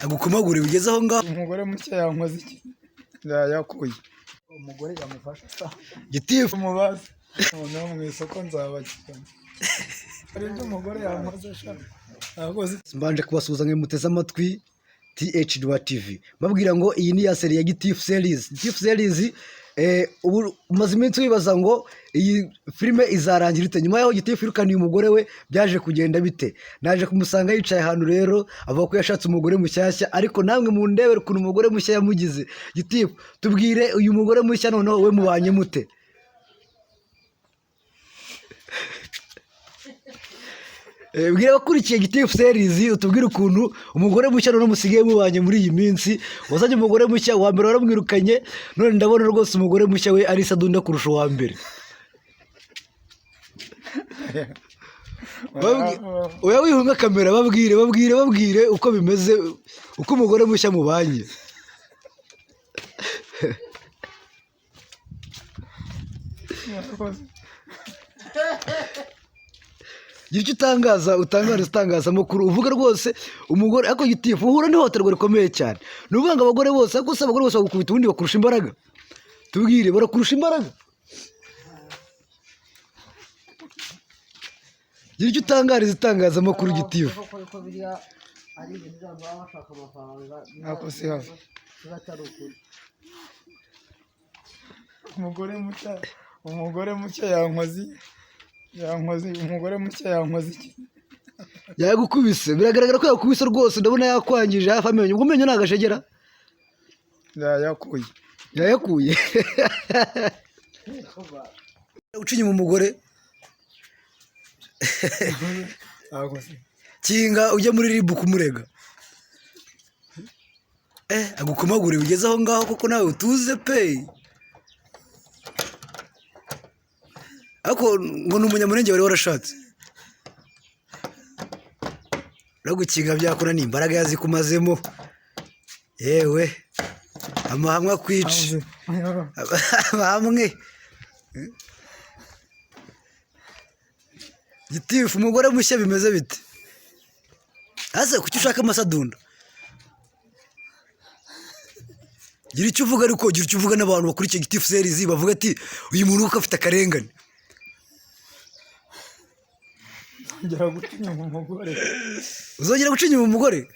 agukomagure bigeze aho ngaho. Umugore mushya yankoze iki? Yakuye umugore yamufasha sa Gitifu umubaze noneho mu isoko nzabakirana ari byo umugore yankoze sha akoze. mbanje kubasuhuza mwe muteze amatwi TH TV babwira ngo iyi ni ya serie ya Gitifu series. Ubu umaze iminsi wibaza ngo iyi filime izarangira ite, nyuma yaho Gitifu yirukaniye umugore we byaje kugenda bite. Naje kumusanga yicaye ahantu rero avuga ko yashatse umugore mushyashya, ariko namwe mu ndebere ukuntu umugore mushya yamugize. Gitifu tubwire uyu mugore mushya noneho we mubanye mute? Bwira abakurikiye Gitifu series utubwire ukuntu umugore mushya none musigaye mubanye muri iyi minsi. Wazanye umugore mushya, wa mbere waramwirukanye, none ndabona rwose umugore mushya we ari sadunda kurusha uwa mbere. Oya wihunga kamera, babwire uko bimeze, uko umugore mushya mubanye. Gira icyo utangariza amakuru uvuga rwose umugore. Ariko Gitifu uhura n'ihohoterwa rikomeye cyane. Ni ukuvuga ngo abagore bose, ariko se abagore bose bagukubita ubundi bakurusha imbaraga? Tubwire, barakurusha imbaraga? Gira icyo utangariza itangazamakuru Gitifu. Umugore mushya yankoze umugore mushya yankoze iki? Yagukubise, biragaragara ko yakubise rwose, ndabona yakwangije hafi amenyo. Ubwo amenyo nagashegera yayakuye ucinye mu mugore kinga ujye muri ribu kumurega. Agukomagure bigeze aho ngaho kuko nawe utuze pe. Ariko ngo ni umunyamurenge wari warashatse. Uragukinga byakora ni imbaraga yazikumazemo. Yewe amahamwe akwica amahamwe. Gitifu umugore mushya bimeze bite? Ase kuki ushaka amasadunda? Gira icyo uvuga, ariko gira icyo uvuga n'abantu bakurikiye Gitifu series bavuga ati uyu muntu uko afite akarengane. Uzongera guca inyuma umugore?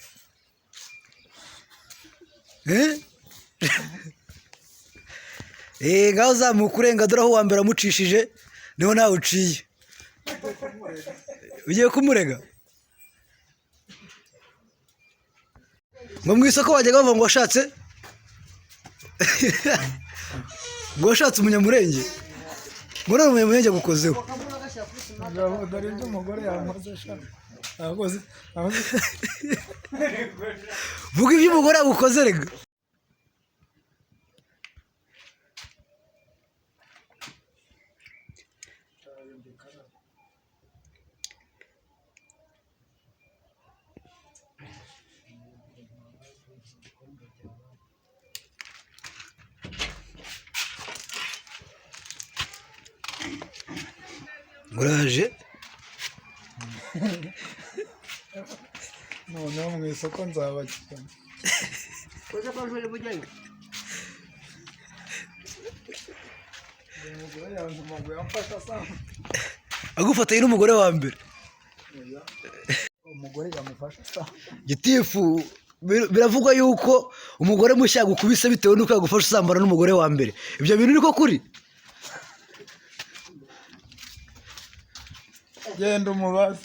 Ngaho uzamuka urenga, dore aho uwa mbere amucishije niho nawe uciye. Ugiye kumurega? Ngo mu isoko wajyaga bavuga ngo washatse ngo washatse umunyamurenge, ngo none umunyamurenge agukozeho. Dore ibyo umugore yankoze sha akoze. Vuga ibyo umugore agukoze rega. Muraje noneho mu isoko nzabakirana. agufataye n'umugore wa mbere. Umugore yamufasha sa Gitifu biravugwa yuko umugore mushya agukubise bitewe n'uko yagufasha usambana n'umugore wa mbere. Ibyo bintu niko kuri? genda umubaze.